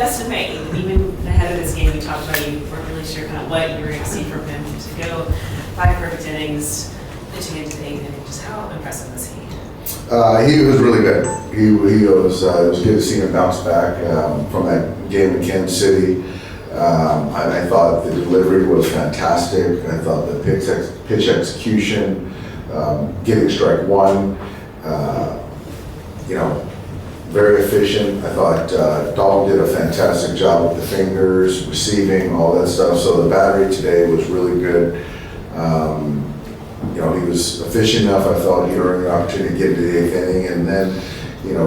Dustin May, even ahead of this game, we talked about you weren't really sure kind of what you were going to see from him to go 5 perfect innings, pitching into the 8th inning. Just how impressive was he? He was really good. He was. It was good to see him bounce back from that game in Kansas City. I thought the delivery was fantastic. I thought the pitch execution, getting strike one, very efficient. I thought Dalton did a fantastic job with the fingers, receiving, all that stuff. So the battery today was really good. He was efficient enough. I thought he earned the opportunity to get into the 8th inning, and then,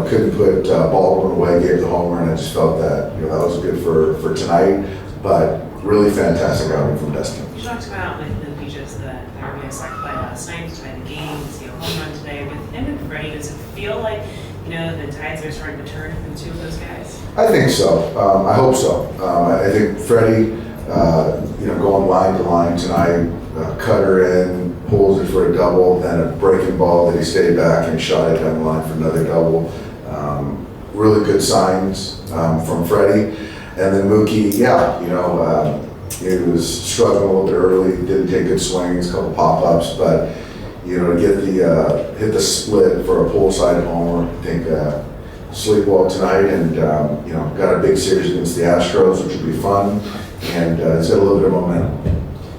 couldn't put Baldwin away, gave the homer, and I just felt that, that was good for tonight. But really fantastic outing from Dustin. You talked about the features that were being sucked by last night, by the game, to see a home run today. With him and Freddie, does it feel like, the tides are starting to turn for the two of those guys? I think so. I hope so. I think Freddie, going line to line tonight, cutter in, pulls it for a double, then a breaking ball that he stayed back and shot it down the line for another double. Really good signs from Freddie. And then Mookie, he was struggling a little bit early, didn't take good swings, a couple pop-ups, but to get hit the split for a pull side homer, I think sleep well tonight, and got a big series against the Astros, which will be fun, and it's got a little bit of momentum.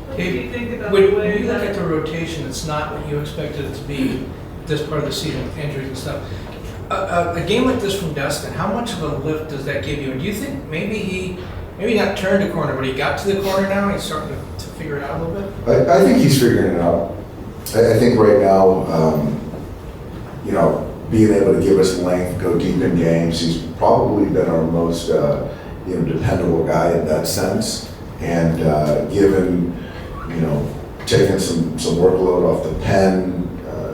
What do you think about when you look at the rotation, it's not what you expected it to be this part of the season with injuries and stuff. A game like this from Dustin, how much of a lift does that give you? And do you think maybe not turned a corner, but he got to the corner now and he's starting to figure it out a little bit? I think he's figuring it out. I think right now, being able to give us length, go deep in games, he's probably been our most dependable guy in that sense. And given, taking some workload off the pen,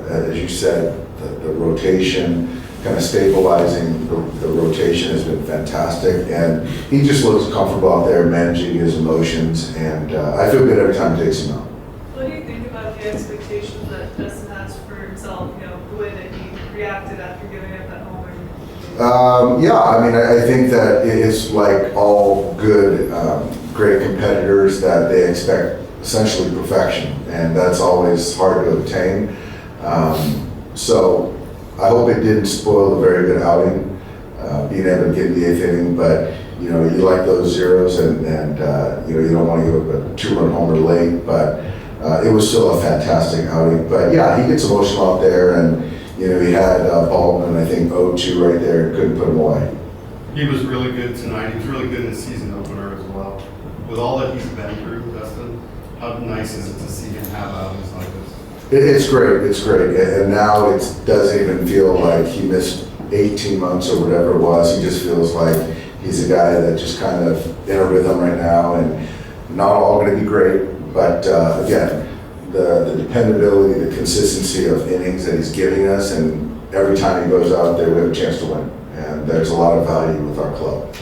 as you said, the rotation, kind of stabilizing the rotation has been fantastic, and he just looks comfortable out there managing his emotions, and I feel good every time he takes him out. What do you think about the expectations that Dustin has for himself, the way that he reacted after giving up that homer? I think that it's like all good, great competitors that they expect essentially perfection, and that's always hard to obtain. So I hope it didn't spoil a very good outing, being able to get in the 8th inning, but you like those zeros, and you don't want to give up a 2-run homer late, but it was still a fantastic outing. But yeah, he gets emotional out there, and he had Baldwin, I think, 0-2 right there, and couldn't put him away. He was really good tonight. He was really good in the season opener as well. With all that he's been through, Dustin, how nice is it to see him have outings like this? It's great, and now it doesn't even feel like he missed 18 months or whatever it was. He just feels like he's a guy that just kind of in a rhythm right now, and not all going to be great, but again, the dependability, the consistency of innings that he's giving us, and every time he goes out there, we have a chance to win, and there's a lot of value with our club.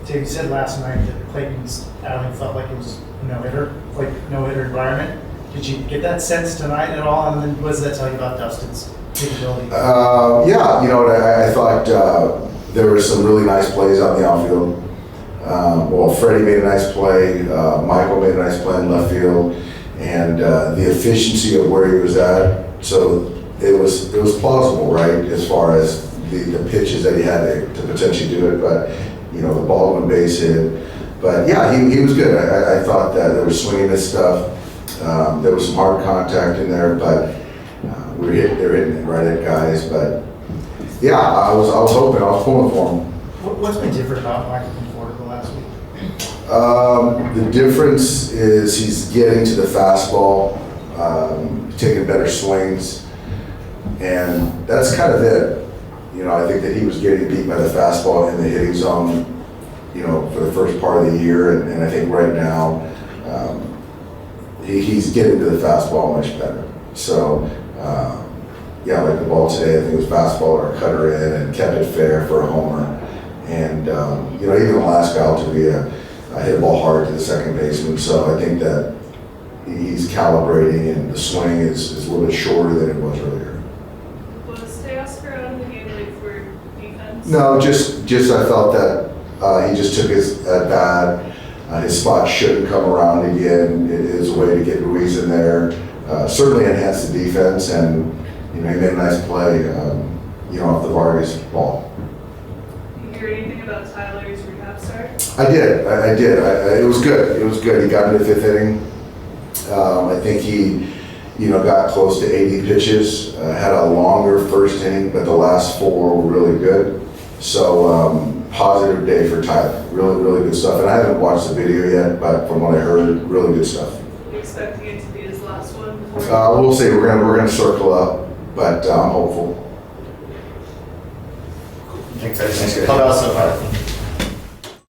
Dave, you said last night that Clayton's outing felt like it was no-hitter environment. Did you get that sense tonight at all? And then what does that tell you about Dustin's capability? I thought there were some really nice plays on the outfield. Freddie made a nice play. Michael made a nice play in left field, and the efficiency of where he was at. So it was plausible, right, as far as the pitches that he had to potentially do it. But the Baldwin base hit. But yeah, he was good. I thought that there was swinging and stuff. There was some hard contact in there, but they were hitting it right at guys. But yeah, I was hoping, I was pulling for him. What's been different about Michael Conforto the last week? The difference is he's getting to the fastball, taking better swings, and that's kind of it. I think that he was getting beat by the fastball in the hitting zone, for the first part of the year, and I think right now he's getting to the fastball much better. So, like the ball today, I think it was fastball or cutter in, and kept it fair for a homer. And even the last guy to be I hit a ball hard to the second baseman, so I think that he's calibrating, and the swing is a little bit shorter than it was earlier. Was Teoscar out of the game late for defense? No, just I felt that He just took his at bat. His spot shouldn't come around again. It is a way to get Ruiz in there. Certainly enhance the defense, and he made a nice play, off the Vargas ball. You hear anything about Tyler's rehab start? I did. It was good. It was good. He got into the 5th inning. I think he, got close to 80 pitches. Had a longer 1st inning, but the last 4 were really good. So positive day for Tyler. Really, really good stuff. And I haven't watched the video yet, but from what I heard, really good stuff. You expecting it to be his last one before? We'll see. We're gonna circle up, but I'm hopeful. Thanks, guys. Thanks, guys. How about so far?